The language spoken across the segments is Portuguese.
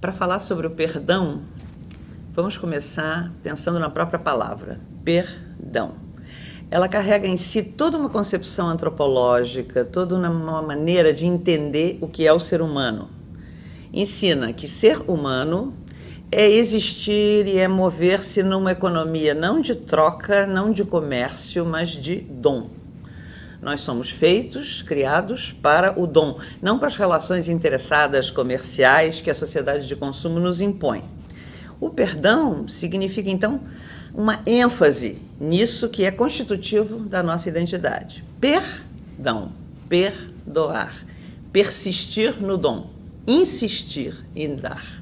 Para falar sobre o perdão, vamos começar pensando na própria palavra, perdão. Ela carrega em si toda uma concepção antropológica, toda uma maneira de entender o que é o ser humano. Ensina que ser humano é existir e é mover-se numa economia não de troca, não de comércio, mas de dom. Nós somos feitos, criados para o dom, não para as relações interessadas comerciais que a sociedade de consumo nos impõe. O perdão significa, então, uma ênfase nisso que é constitutivo da nossa identidade. Perdão, perdoar, persistir no dom, insistir em dar.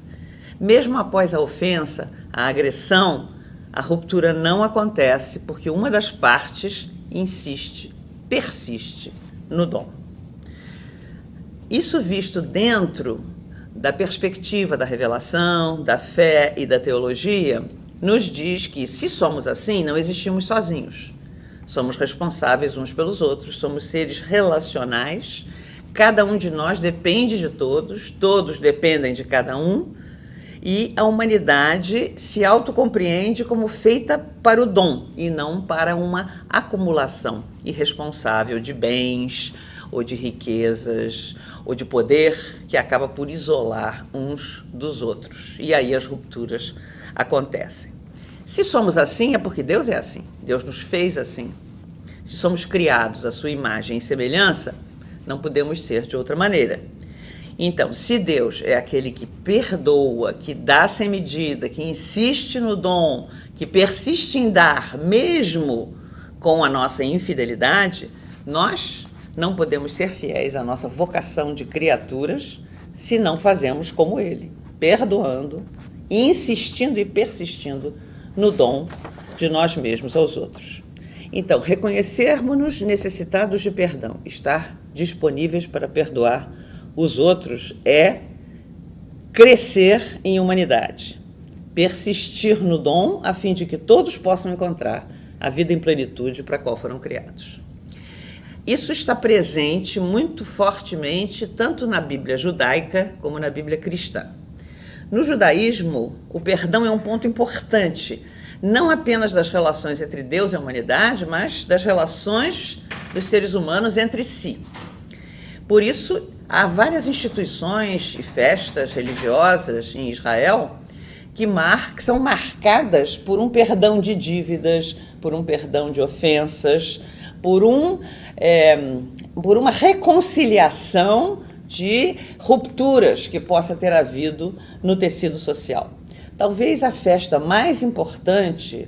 Mesmo após a ofensa, a agressão, a ruptura não acontece porque uma das partes insiste, persiste no dom. Isso visto dentro da perspectiva da revelação, da fé e da teologia, nos diz que, se somos assim, não existimos sozinhos. Somos responsáveis uns pelos outros, somos seres relacionais, cada um de nós depende de todos, todos dependem de cada um, e a humanidade se autocompreende como feita para o dom e não para uma acumulação irresponsável de bens ou de riquezas ou de poder que acaba por isolar uns dos outros. E aí as rupturas acontecem. Se somos assim, é porque Deus é assim. Deus nos fez assim. Se somos criados à sua imagem e semelhança, não podemos ser de outra maneira. Então, se Deus é aquele que perdoa, que dá sem medida, que insiste no dom, que persiste em dar, mesmo com a nossa infidelidade, nós não podemos ser fiéis à nossa vocação de criaturas se não fazemos como Ele, perdoando, insistindo e persistindo no dom de nós mesmos aos outros. Então, reconhecermos-nos necessitados de perdão, estar disponíveis para perdoar os outros é crescer em humanidade, persistir no dom a fim de que todos possam encontrar a vida em plenitude para a qual foram criados. Isso está presente muito fortemente tanto na Bíblia judaica como na Bíblia cristã. No judaísmo, o perdão é um ponto importante, não apenas das relações entre Deus e a humanidade, mas das relações dos seres humanos entre si. Por isso, há várias instituições e festas religiosas em Israel que são marcadas por um perdão de dívidas, por um perdão de ofensas, por uma reconciliação de rupturas que possa ter havido no tecido social. Talvez a festa mais importante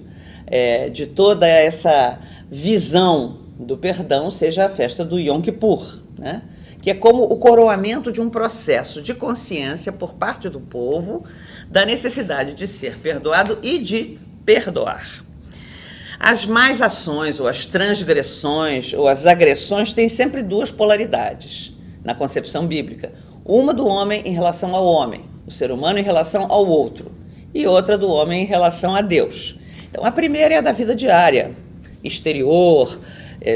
de toda essa visão do perdão seja a festa do Yom Kippur, né? Que é como o coroamento de um processo de consciência por parte do povo da necessidade de ser perdoado e de perdoar. As más ações, ou as transgressões, ou as agressões têm sempre duas polaridades na concepção bíblica. Uma do homem em relação ao homem, o ser humano em relação ao outro, e outra do homem em relação a Deus. Então, a primeira é a da vida diária, exterior,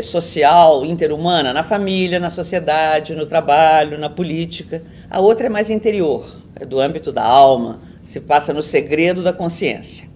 social, interhumana, na família, na sociedade, no trabalho, na política. A outra é mais interior, é do âmbito da alma, se passa no segredo da consciência.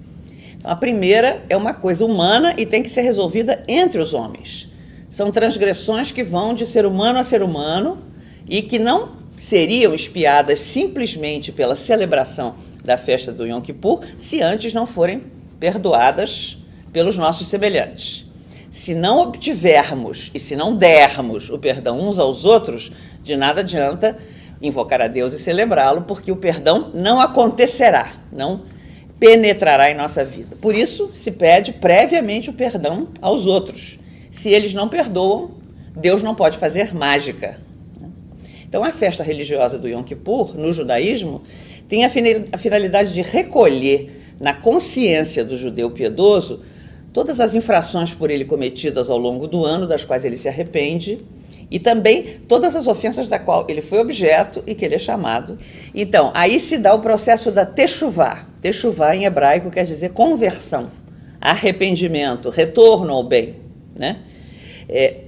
Então, a primeira é uma coisa humana e tem que ser resolvida entre os homens. São transgressões que vão de ser humano a ser humano e que não seriam expiadas simplesmente pela celebração da festa do Yom Kippur se antes não forem perdoadas pelos nossos semelhantes. Se não obtivermos e se não dermos o perdão uns aos outros, de nada adianta invocar a Deus e celebrá-lo, porque o perdão não acontecerá, não penetrará em nossa vida. Por isso, se pede previamente o perdão aos outros. Se eles não perdoam, Deus não pode fazer mágica. Então, a festa religiosa do Yom Kippur, no judaísmo, tem a finalidade de recolher na consciência do judeu piedoso todas as infrações por ele cometidas ao longo do ano, das quais ele se arrepende, e também todas as ofensas da qual ele foi objeto e que ele é chamado. Então, aí se dá o processo da techuvá. Techuvá em hebraico quer dizer conversão, arrependimento, retorno ao bem, né?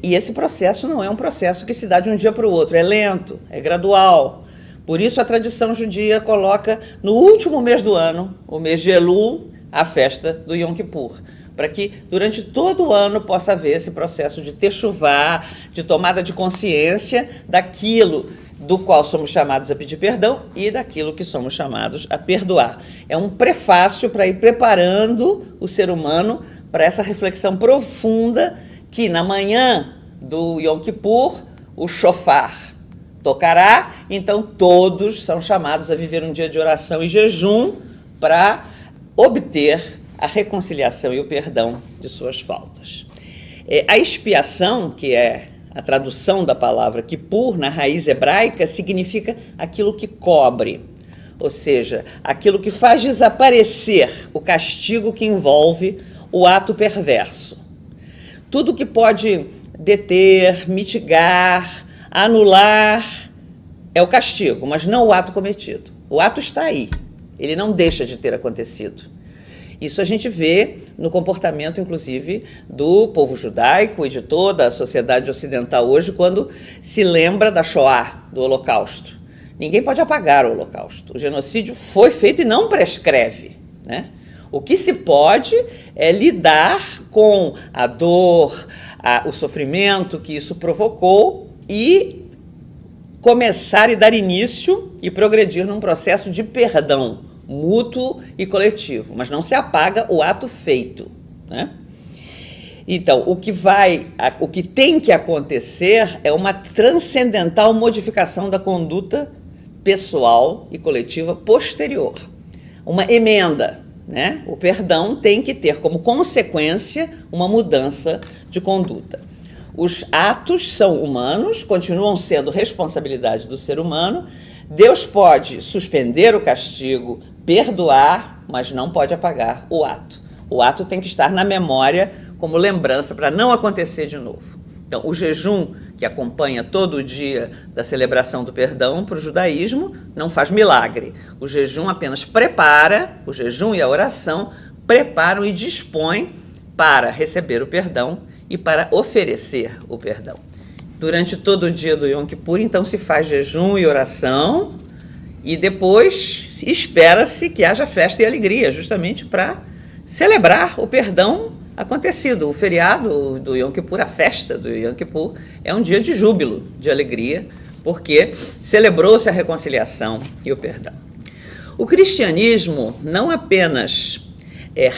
E esse processo não é um processo que se dá de um dia para o outro, é lento, é gradual, Por isso a tradição judia coloca no último mês do ano, o mês de Elul, a festa do Yom Kippur, para que durante todo o ano possa haver esse processo de techuvá, de tomada de consciência daquilo do qual somos chamados a pedir perdão e daquilo que somos chamados a perdoar. É um prefácio para ir preparando o ser humano para essa reflexão profunda que na manhã do Yom Kippur o shofar tocará, então todos são chamados a viver um dia de oração e jejum para obter a reconciliação e o perdão de suas faltas. A expiação, que é a tradução da palavra Kippur, na raiz hebraica, significa aquilo que cobre, ou seja, aquilo que faz desaparecer o castigo que envolve o ato perverso. Tudo que pode deter, mitigar, anular é o castigo, mas não o ato cometido. O ato está aí, ele não deixa de ter acontecido. Isso a gente vê no comportamento, inclusive, do povo judaico e de toda a sociedade ocidental hoje, quando se lembra da Shoah, do Holocausto. Ninguém pode apagar o Holocausto. O genocídio foi feito e não prescreve, né? O que se pode é lidar com a dor, o sofrimento que isso provocou e começar e dar início e progredir num processo de perdão mútuo e coletivo, mas não se apaga o ato feito, né? Então, o que tem que acontecer é uma transcendental modificação da conduta pessoal e coletiva posterior, uma emenda, né? O perdão tem que ter como consequência uma mudança de conduta. Os atos são humanos, continuam sendo responsabilidade do ser humano. Deus pode suspender o castigo, perdoar, mas não pode apagar o ato. O ato tem que estar na memória como lembrança para não acontecer de novo. Então, o jejum que acompanha todo o dia da celebração do perdão para o judaísmo não faz milagre. O jejum apenas prepara, o jejum e a oração preparam e dispõem para receber o perdão e para oferecer o perdão. Durante todo o dia do Yom Kippur, então, se faz jejum e oração e depois espera-se que haja festa e alegria, justamente para celebrar o perdão acontecido. O feriado do Yom Kippur, a festa do Yom Kippur, é um dia de júbilo, de alegria, porque celebrou-se a reconciliação e o perdão. O cristianismo não apenas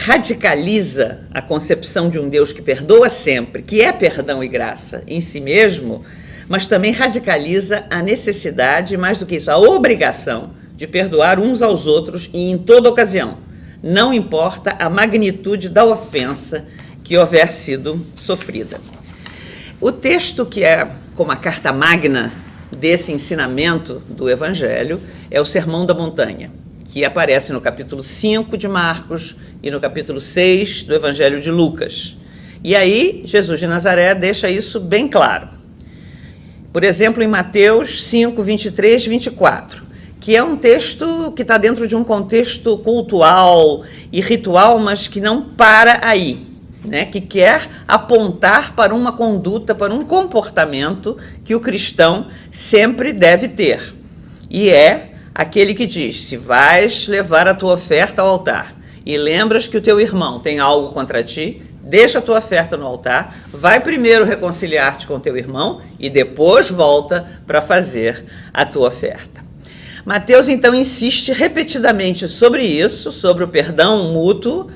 radicaliza a concepção de um Deus que perdoa sempre, que é perdão e graça em si mesmo, mas também radicaliza a necessidade, mais do que isso, a obrigação de perdoar uns aos outros e em toda ocasião, não importa a magnitude da ofensa que houver sido sofrida. O texto que é como a carta magna desse ensinamento do Evangelho é o Sermão da Montanha, que aparece no capítulo 5 de Marcos e no capítulo 6 do Evangelho de Lucas. E aí, Jesus de Nazaré deixa isso bem claro. Por exemplo, em Mateus 5, 23, 24, que é um texto que está dentro de um contexto cultural e ritual, mas que não para aí, né? Que quer apontar para uma conduta, para um comportamento que o cristão sempre deve ter. E é aquele que diz: se vais levar a tua oferta ao altar e lembras que o teu irmão tem algo contra ti, deixa a tua oferta no altar, vai primeiro reconciliar-te com teu irmão e depois volta para fazer a tua oferta. Mateus, então, insiste repetidamente sobre isso, sobre o perdão mútuo,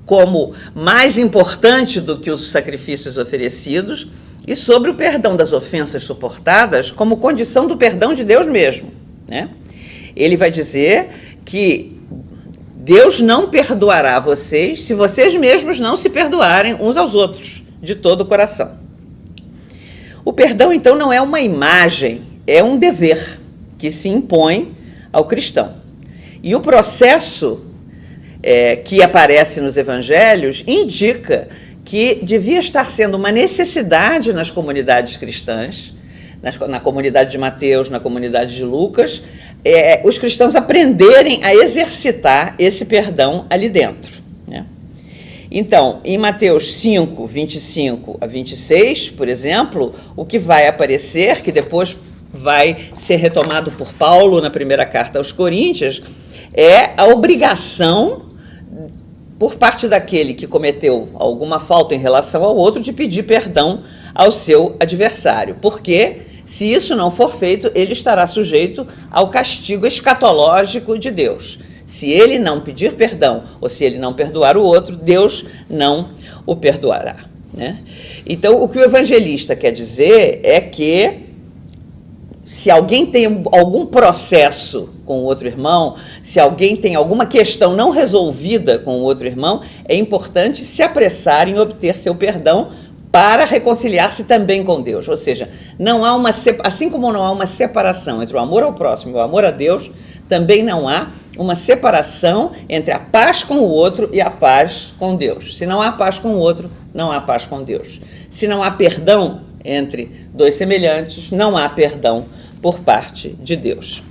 como mais importante do que os sacrifícios oferecidos, e sobre o perdão das ofensas suportadas como condição do perdão de Deus mesmo, né? Ele vai dizer que Deus não perdoará vocês se vocês mesmos não se perdoarem uns aos outros, de todo o coração. O perdão, então, não é uma imagem, é um dever que se impõe ao cristão. E o processo que aparece nos evangelhos indica que devia estar sendo uma necessidade nas comunidades cristãs, na comunidade de Mateus, na comunidade de Lucas, os cristãos aprenderem a exercitar esse perdão ali dentro, né? Então, em Mateus 5, 25 a 26, por exemplo, o que vai aparecer, que depois vai ser retomado por Paulo na primeira carta aos Coríntios, é a obrigação por parte daquele que cometeu alguma falta em relação ao outro de pedir perdão ao seu adversário, porque se isso não for feito, ele estará sujeito ao castigo escatológico de Deus. Se ele não pedir perdão ou se ele não perdoar o outro, Deus não o perdoará, né? Então, o que o evangelista quer dizer é que se alguém tem algum processo com o outro irmão, se alguém tem alguma questão não resolvida com o outro irmão, é importante se apressar em obter seu perdão para reconciliar-se também com Deus. Ou seja, não há assim como não há uma separação entre o amor ao próximo e o amor a Deus, também não há uma separação entre a paz com o outro e a paz com Deus. Se não há paz com o outro, não há paz com Deus. Se não há perdão entre dois semelhantes, não há perdão por parte de Deus.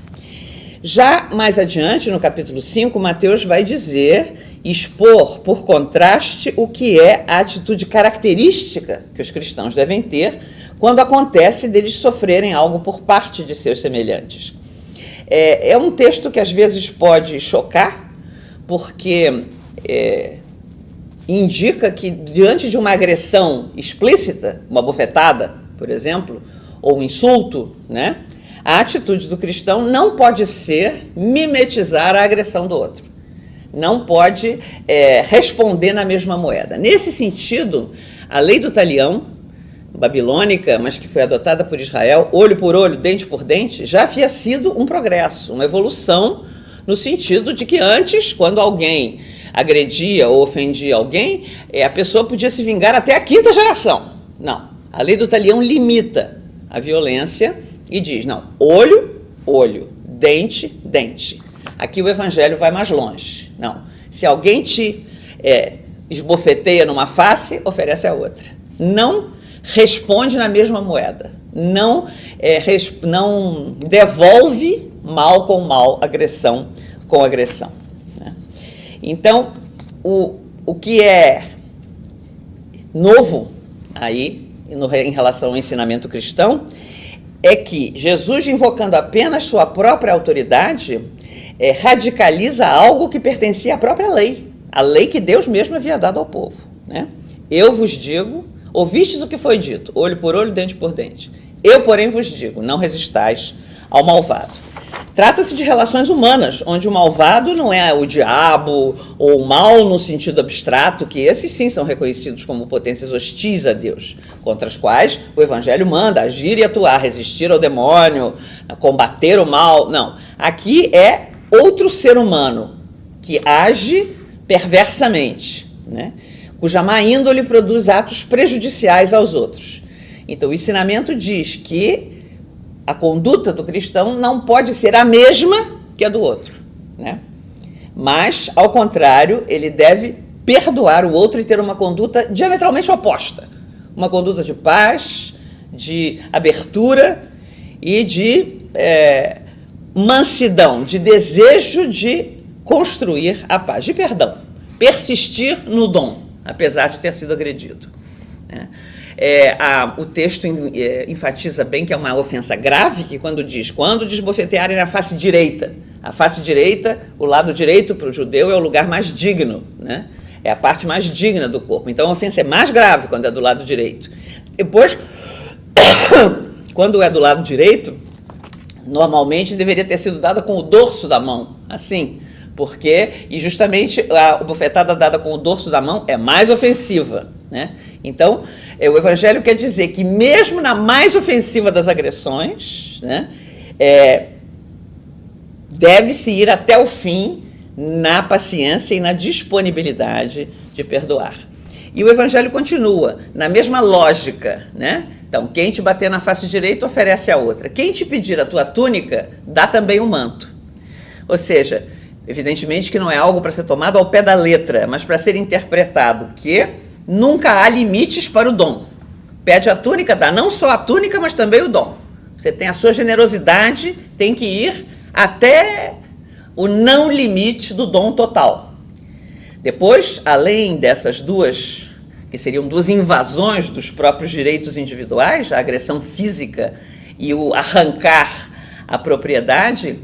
Já mais adiante, no capítulo 5, Mateus vai dizer, expor por contraste o que é a atitude característica que os cristãos devem ter quando acontece deles sofrerem algo por parte de seus semelhantes. É um texto que às vezes pode chocar, porque indica que diante de uma agressão explícita, uma bofetada, por exemplo, ou um insulto, né, a atitude do cristão não pode ser mimetizar a agressão do outro. Não pode responder na mesma moeda. Nesse sentido, a lei do talião, babilônica, mas que foi adotada por Israel, olho por olho, dente por dente, já havia sido um progresso, uma evolução, no sentido de que antes, quando alguém agredia ou ofendia alguém, a pessoa podia se vingar até a 5ª geração. Não, a lei do talião limita a violência e diz, não, olho, olho, dente, dente. Aqui o evangelho vai mais longe. Não, se alguém te esbofeteia numa face, oferece a outra. Não responde na mesma moeda. Não devolve mal com mal, agressão com agressão, né? Então, o que é novo aí, em relação ao ensinamento cristão, é que Jesus, invocando apenas sua própria autoridade, radicaliza algo que pertencia à própria lei, a lei que Deus mesmo havia dado ao povo, né? Eu vos digo, ouvistes o que foi dito, olho por olho, dente por dente. Eu, porém, vos digo, não resistais ao malvado. Trata-se de relações humanas, onde o malvado não é o diabo ou o mal no sentido abstrato, que esses sim são reconhecidos como potências hostis a Deus, contra as quais o evangelho manda agir e atuar, resistir ao demônio, combater o mal. Não, aqui é outro ser humano que age perversamente, né? Cuja má índole produz atos prejudiciais aos outros. Então, o ensinamento diz que a conduta do cristão não pode ser a mesma que a do outro, né? Mas, ao contrário, ele deve perdoar o outro e ter uma conduta diametralmente oposta. Uma conduta de paz, de abertura e de mansidão, de desejo de construir a paz, de perdão, persistir no dom, apesar de ter sido agredido, né? O texto enfatiza bem que é uma ofensa grave, que quando desbofetearem na face direita. A face direita, o lado direito para o judeu é o lugar mais digno, né? É a parte mais digna do corpo. Então a ofensa é mais grave quando é do lado direito. Depois, quando é do lado direito, normalmente deveria ter sido dada com o dorso da mão, assim, e justamente a bofetada dada com o dorso da mão é mais ofensiva, né? Então, o evangelho quer dizer que mesmo na mais ofensiva das agressões, né, deve-se ir até o fim na paciência e na disponibilidade de perdoar. E o evangelho continua na mesma lógica, né? Então, quem te bater na face direita, oferece a outra. Quem te pedir a tua túnica, dá também o manto. Ou seja, evidentemente que não é algo para ser tomado ao pé da letra, mas para ser interpretado, que nunca há limites para o dom. Pede a túnica, dá não só a túnica, mas também o dom. Você tem a sua generosidade, tem que ir até o não limite do dom total. Depois, além dessas duas, que seriam duas invasões dos próprios direitos individuais, a agressão física e o arrancar a propriedade,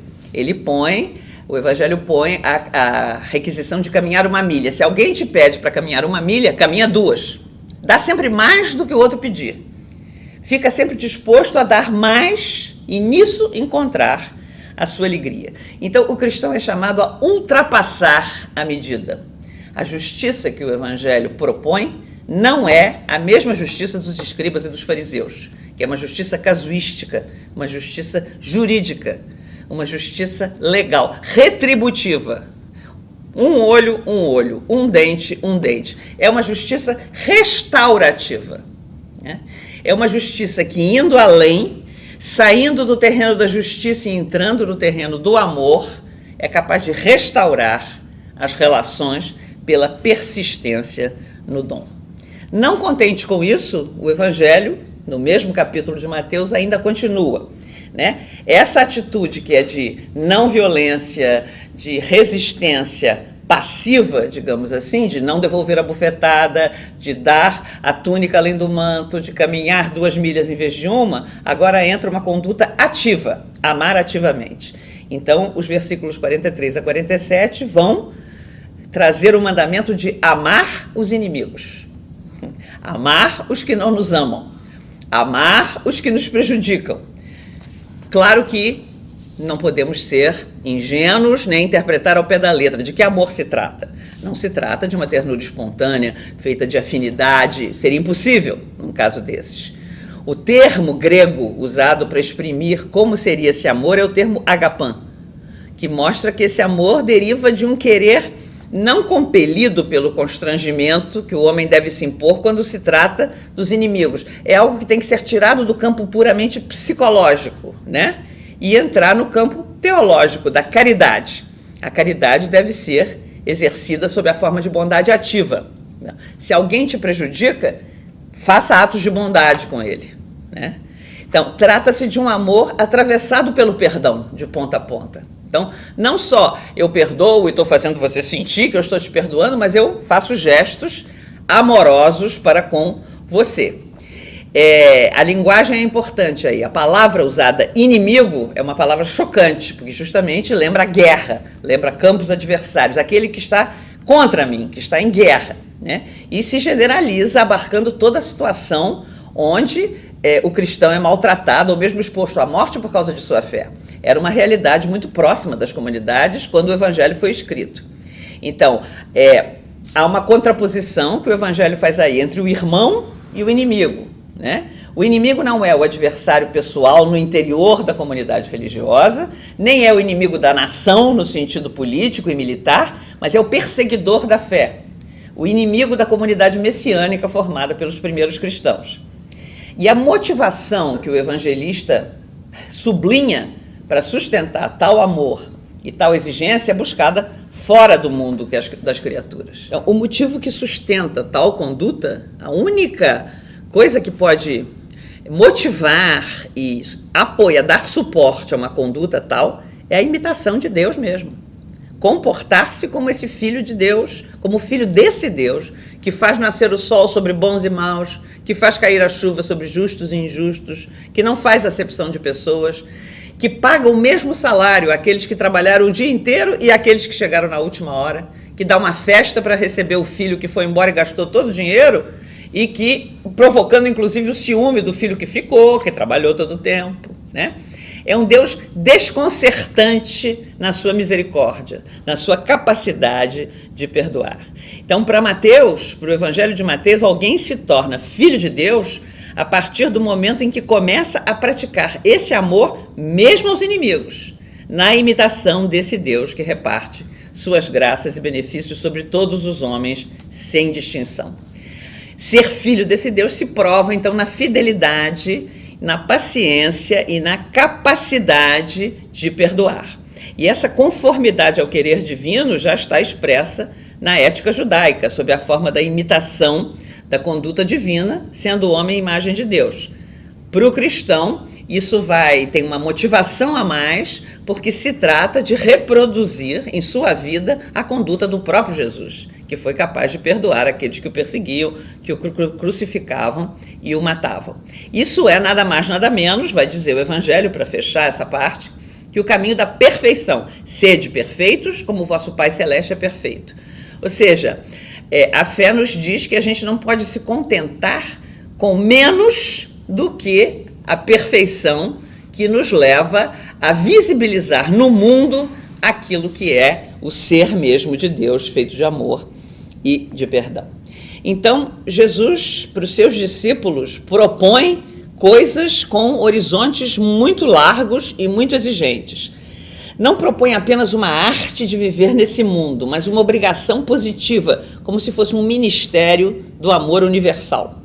o Evangelho põe a requisição de caminhar 1 milha. Se alguém te pede para caminhar 1 milha, caminha 2. Dá sempre mais do que o outro pedir. Fica sempre disposto a dar mais e nisso encontrar a sua alegria. Então, o cristão é chamado a ultrapassar a medida. A justiça que o Evangelho propõe não é a mesma justiça dos escribas e dos fariseus, que é uma justiça casuística, uma justiça jurídica, uma justiça legal, retributiva. Um olho, um dente, um dente. É uma justiça restaurativa, né? É uma justiça que, indo além, saindo do terreno da justiça e entrando no terreno do amor, é capaz de restaurar as relações pela persistência no dom. Não contente com isso, o Evangelho, no mesmo capítulo de Mateus, ainda continua, né? Essa atitude que é de não violência, de resistência passiva, digamos assim, de não devolver a bufetada, de dar a túnica além do manto, de caminhar 2 milhas em vez de 1, agora entra uma conduta ativa, amar ativamente. Então, os versículos 43 a 47 vão trazer o mandamento de amar os inimigos, amar os que não nos amam, amar os que nos prejudicam. Claro que não podemos ser ingênuos nem interpretar ao pé da letra de que amor se trata. Não se trata de uma ternura espontânea, feita de afinidade, seria impossível num caso desses. O termo grego usado para exprimir como seria esse amor é o termo agapan, que mostra que esse amor deriva de um querer não compelido pelo constrangimento que o homem deve se impor quando se trata dos inimigos. É algo que tem que ser tirado do campo puramente psicológico, né? E entrar no campo teológico da caridade. A caridade deve ser exercida sob a forma de bondade ativa. Se alguém te prejudica, faça atos de bondade com ele, né? Então, trata-se de um amor atravessado pelo perdão, de ponta a ponta. Então, não só eu perdoo e estou fazendo você sentir que eu estou te perdoando, mas eu faço gestos amorosos para com você. A linguagem é importante aí. A palavra usada inimigo é uma palavra chocante, porque justamente lembra a guerra, lembra campos adversários, aquele que está contra mim, que está em guerra, né? E se generaliza abarcando toda a situação onde o cristão é maltratado ou mesmo exposto à morte por causa de sua fé. Era uma realidade muito próxima das comunidades quando o Evangelho foi escrito. Então, há uma contraposição que o Evangelho faz aí entre o irmão e o inimigo, né? O inimigo não é o adversário pessoal no interior da comunidade religiosa, nem é o inimigo da nação no sentido político e militar, mas é o perseguidor da fé, o inimigo da comunidade messiânica formada pelos primeiros cristãos. E a motivação que o evangelista sublinha para sustentar tal amor e tal exigência é buscada fora do mundo das criaturas. Então, o motivo que sustenta tal conduta, a única coisa que pode motivar e apoiar, dar suporte a uma conduta tal, é a imitação de Deus mesmo. Comportar-se como esse filho de Deus, como filho desse Deus, que faz nascer o sol sobre bons e maus, que faz cair a chuva sobre justos e injustos, que não faz acepção de pessoas, que paga o mesmo salário àqueles que trabalharam o dia inteiro e àqueles que chegaram na última hora, que dá uma festa para receber o filho que foi embora e gastou todo o dinheiro, e que, provocando inclusive o ciúme do filho que ficou, que trabalhou todo o tempo, né? É um Deus desconcertante na sua misericórdia, na sua capacidade de perdoar. Então, para Mateus, para o Evangelho de Mateus, alguém se torna filho de Deus a partir do momento em que começa a praticar esse amor mesmo aos inimigos, na imitação desse Deus que reparte suas graças e benefícios sobre todos os homens, sem distinção. Ser filho desse Deus se prova, então, na fidelidade, na paciência e na capacidade de perdoar. E essa conformidade ao querer divino já está expressa na ética judaica, sob a forma da imitação da conduta divina, sendo o homem a imagem de Deus. Para o cristão, isso tem uma motivação a mais, porque se trata de reproduzir em sua vida a conduta do próprio Jesus, que foi capaz de perdoar aqueles que o perseguiam, que o crucificavam e o matavam. Isso é nada mais, nada menos, vai dizer o Evangelho, para fechar essa parte, que o caminho da perfeição. Sede perfeitos, como o vosso Pai Celeste é perfeito. Ou seja, a fé nos diz que a gente não pode se contentar com menos do que a perfeição que nos leva a visibilizar no mundo aquilo que é o ser mesmo de Deus, feito de amor e de perdão. Então, Jesus, para os seus discípulos, propõe coisas com horizontes muito largos e muito exigentes. Não propõe apenas uma arte de viver nesse mundo, mas uma obrigação positiva, como se fosse um ministério do amor universal.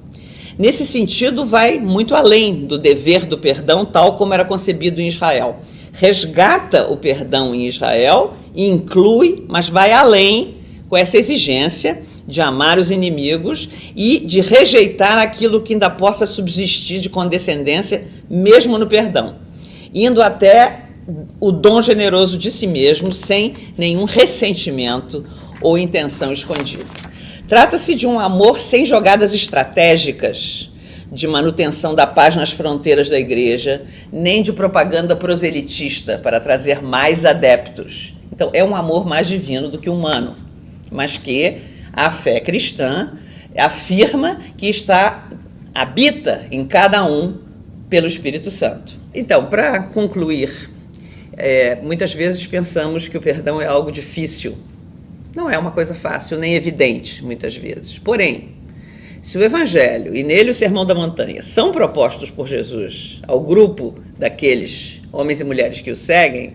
Nesse sentido, vai muito além do dever do perdão, tal como era concebido em Israel. Resgata o perdão em Israel e inclui, mas vai além com essa exigência de amar os inimigos e de rejeitar aquilo que ainda possa subsistir de condescendência, mesmo no perdão, indo até o dom generoso de si mesmo, sem nenhum ressentimento ou intenção escondida. Trata-se de um amor sem jogadas estratégicas de manutenção da paz nas fronteiras da igreja, nem de propaganda proselitista para trazer mais adeptos. Então, é um amor mais divino do que humano, mas que a fé cristã afirma que habita em cada um pelo Espírito Santo. Então, para concluir, muitas vezes pensamos que o perdão é algo difícil. Não é uma coisa fácil, nem evidente, muitas vezes. Porém, se o Evangelho e nele o Sermão da Montanha são propostos por Jesus ao grupo daqueles homens e mulheres que o seguem,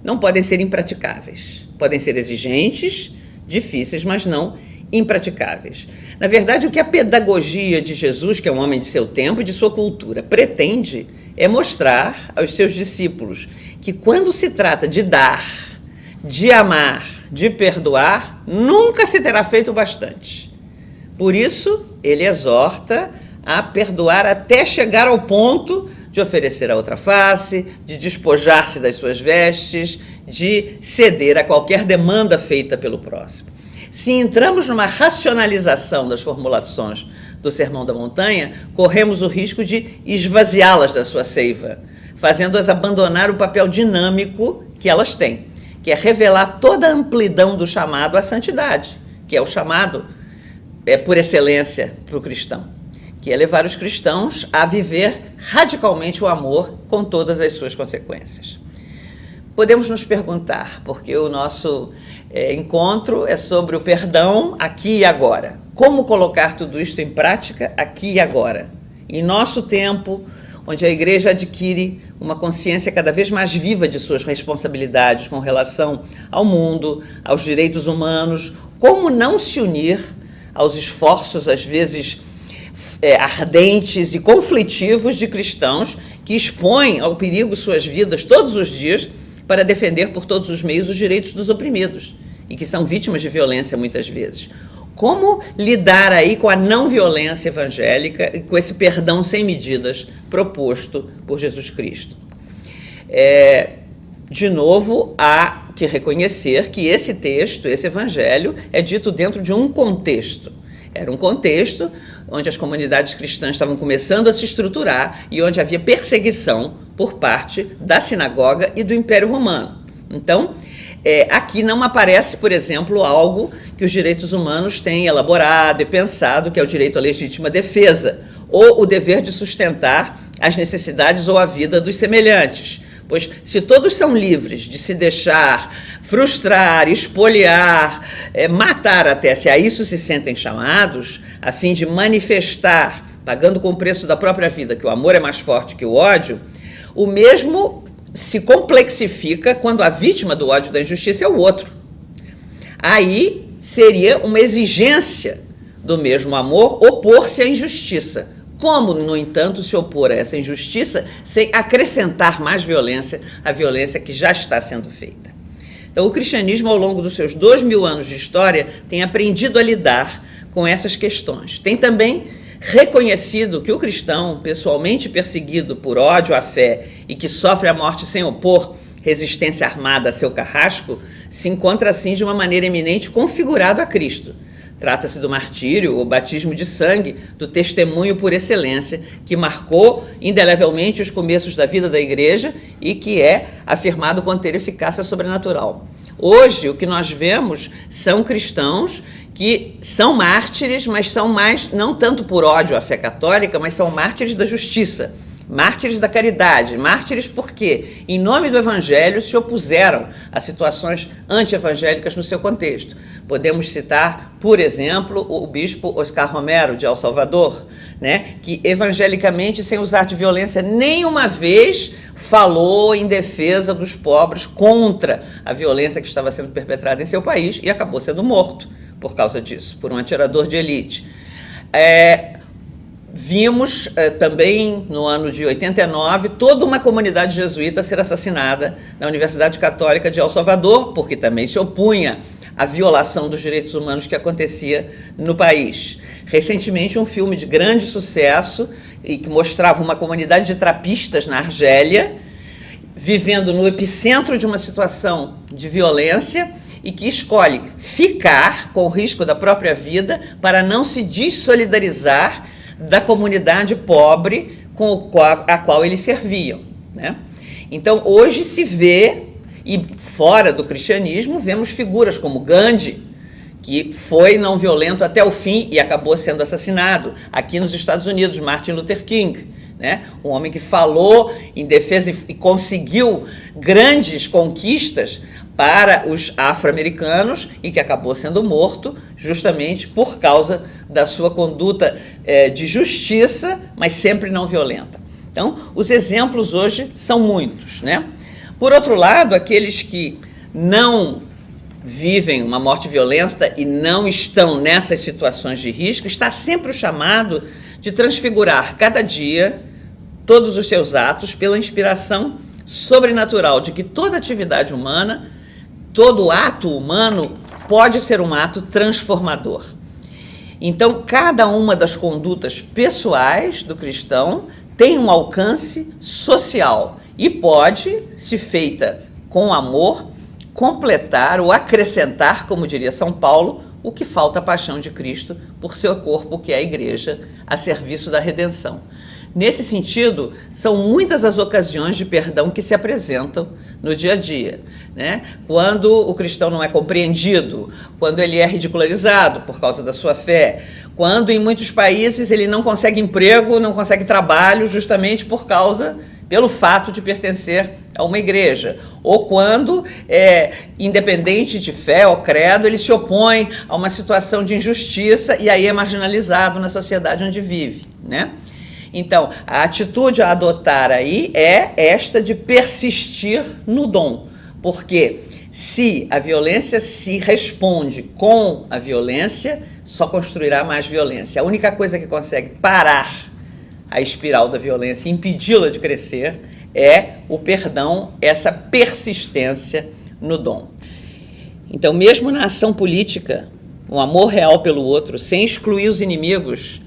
não podem ser impraticáveis. Podem ser exigentes, difíceis, mas não impraticáveis. Na verdade, o que a pedagogia de Jesus, que é um homem de seu tempo e de sua cultura, pretende é mostrar aos seus discípulos que quando se trata de dar, de amar, de perdoar, nunca se terá feito bastante. Por isso, ele exorta a perdoar até chegar ao ponto de oferecer a outra face, de despojar-se das suas vestes, de ceder a qualquer demanda feita pelo próximo. Se entramos numa racionalização das formulações do Sermão da Montanha, corremos o risco de esvaziá-las da sua seiva, fazendo-as abandonar o papel dinâmico que elas têm, que é revelar toda a amplidão do chamado à santidade, que é o chamado por excelência para o cristão, que é levar os cristãos a viver radicalmente o amor com todas as suas consequências. Podemos nos perguntar, porque o nosso encontro é sobre o perdão aqui e agora. Como colocar tudo isto em prática aqui e agora? Em nosso tempo, onde a igreja adquire uma consciência cada vez mais viva de suas responsabilidades com relação ao mundo, aos direitos humanos, como não se unir aos esforços, às vezes ardentes e conflitivos de cristãos que expõem ao perigo suas vidas todos os dias para defender por todos os meios os direitos dos oprimidos e que são vítimas de violência muitas vezes. Como lidar aí com a não violência evangélica e com esse perdão sem medidas proposto por Jesus Cristo? De novo, há que reconhecer que esse texto, esse evangelho, é dito dentro de um contexto. Era um contexto onde as comunidades cristãs estavam começando a se estruturar e onde havia perseguição por parte da sinagoga e do Império Romano. Então, aqui não aparece, por exemplo, algo que os direitos humanos têm elaborado e pensado, que é o direito à legítima defesa, ou o dever de sustentar as necessidades ou a vida dos semelhantes. Pois se todos são livres de se deixar frustrar, espoliar, matar até, se a isso se sentem chamados, a fim de manifestar, pagando com o preço da própria vida, que o amor é mais forte que o ódio, o mesmo se complexifica quando a vítima do ódio e da injustiça é o outro. Aí seria uma exigência do mesmo amor opor-se à injustiça. Como, no entanto, se opor a essa injustiça sem acrescentar mais violência à violência que já está sendo feita? Então, o cristianismo, ao longo dos seus 2000 anos de história, tem aprendido a lidar com essas questões. Tem também reconhecido que o cristão, pessoalmente perseguido por ódio à fé e que sofre a morte sem opor resistência armada a seu carrasco, se encontra assim de uma maneira eminente configurado a Cristo. Trata-se do martírio, ou batismo de sangue, do testemunho por excelência, que marcou indelevelmente os começos da vida da igreja e que é afirmado conter eficácia sobrenatural. Hoje, o que nós vemos são cristãos que são mártires, mas são mais, não tanto por ódio à fé católica, mas são mártires da justiça, mártires da caridade, mártires porque, em nome do Evangelho, se opuseram a situações anti-evangélicas no seu contexto. Podemos citar, por exemplo, o bispo Oscar Romero, de El Salvador, né, que evangelicamente, sem usar de violência, nenhuma vez falou em defesa dos pobres contra a violência que estava sendo perpetrada em seu país e acabou sendo morto por causa disso, por um atirador de elite. Vimos também, no ano de 89, toda uma comunidade jesuíta ser assassinada na Universidade Católica de El Salvador, porque também se opunha à violação dos direitos humanos que acontecia no país. Recentemente, um filme de grande sucesso e que mostrava uma comunidade de trapistas na Argélia, vivendo no epicentro de uma situação de violência e que escolhe ficar com o risco da própria vida para não se dessolidarizar da comunidade pobre a qual eles serviam, né? Então, hoje se vê, e fora do cristianismo, vemos figuras como Gandhi, que foi não violento até o fim e acabou sendo assassinado. Aqui nos Estados Unidos, Martin Luther King, né? Um homem que falou em defesa e conseguiu grandes conquistas para os afro-americanos e que acabou sendo morto justamente por causa da sua conduta de justiça, mas sempre não violenta. Então, os exemplos hoje são muitos, né? Por outro lado, aqueles que não vivem uma morte violenta e não estão nessas situações de risco, está sempre o chamado de transfigurar cada dia todos os seus atos pela inspiração sobrenatural de que toda atividade humana, todo ato humano pode ser um ato transformador. Então, cada uma das condutas pessoais do cristão tem um alcance social e pode, se feita com amor, completar ou acrescentar, como diria São Paulo, o que falta à paixão de Cristo por seu corpo, que é a igreja, a serviço da redenção. Nesse sentido, são muitas as ocasiões de perdão que se apresentam no dia a dia, né? Quando o cristão não é compreendido, quando ele é ridicularizado por causa da sua fé, quando em muitos países ele não consegue emprego, não consegue trabalho, justamente pelo fato de pertencer a uma igreja, ou quando, independente de fé ou credo, ele se opõe a uma situação de injustiça e aí é marginalizado na sociedade onde vive, né? Então, a atitude a adotar aí é esta de persistir no dom, porque se a violência se responde com a violência, só construirá mais violência. A única coisa que consegue parar a espiral da violência e impedi-la de crescer é o perdão, essa persistência no dom. Então, mesmo na ação política, um amor real pelo outro, sem excluir os inimigos,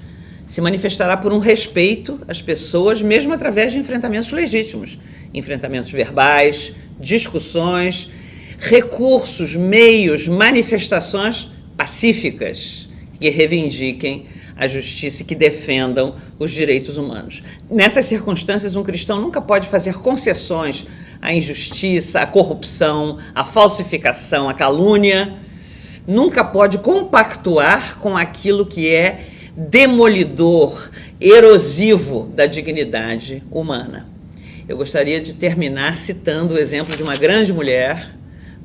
se manifestará por um respeito às pessoas, mesmo através de enfrentamentos legítimos, enfrentamentos verbais, discussões, recursos, meios, manifestações pacíficas que reivindiquem a justiça e que defendam os direitos humanos. Nessas circunstâncias, um cristão nunca pode fazer concessões à injustiça, à corrupção, à falsificação, à calúnia, nunca pode compactuar com aquilo que é demolidor, erosivo da dignidade humana. Eu gostaria de terminar citando o exemplo de uma grande mulher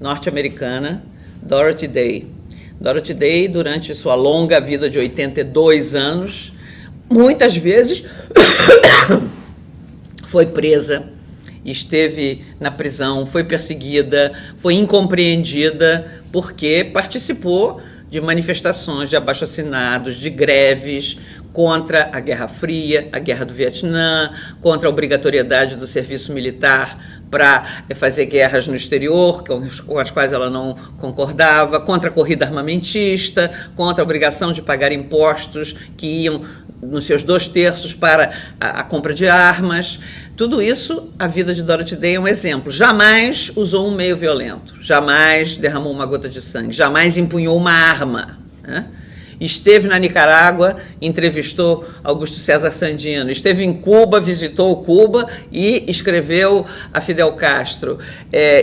norte-americana, Dorothy Day. Dorothy Day, durante sua longa vida de 82 anos, muitas vezes foi presa, esteve na prisão, foi perseguida, foi incompreendida, porque participou de manifestações, de abaixo-assinados, de greves contra a Guerra Fria, a Guerra do Vietnã, contra a obrigatoriedade do serviço militar para fazer guerras no exterior, com as quais ela não concordava, contra a corrida armamentista, contra a obrigação de pagar impostos que iam nos seus 2/3 para a compra de armas. Tudo isso, a vida de Dorothy Day é um exemplo. Jamais usou um meio violento, jamais derramou uma gota de sangue, jamais empunhou uma arma, né? Esteve na Nicarágua, entrevistou Augusto César Sandino. Esteve em Cuba, visitou Cuba e escreveu a Fidel Castro.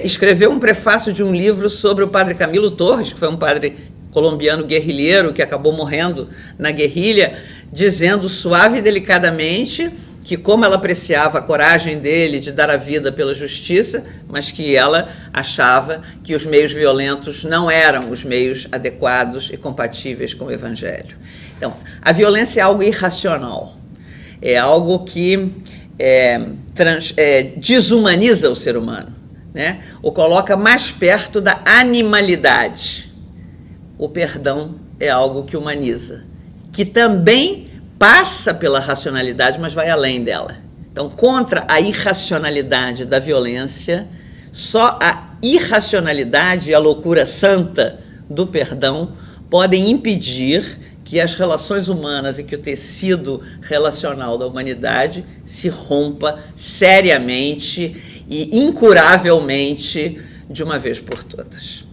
Escreveu um prefácio de um livro sobre o padre Camilo Torres, que foi um padre colombiano guerrilheiro que acabou morrendo na guerrilha, dizendo suave e delicadamente que como ela apreciava a coragem dele de dar a vida pela justiça, mas que ela achava que os meios violentos não eram os meios adequados e compatíveis com o Evangelho. Então, a violência é algo irracional, é algo que desumaniza o ser humano, né? O coloca mais perto da animalidade. O perdão é algo que humaniza, que também passa pela racionalidade, mas vai além dela. Então, contra a irracionalidade da violência, só a irracionalidade e a loucura santa do perdão podem impedir que as relações humanas e que o tecido relacional da humanidade se rompa seriamente e incuravelmente de uma vez por todas.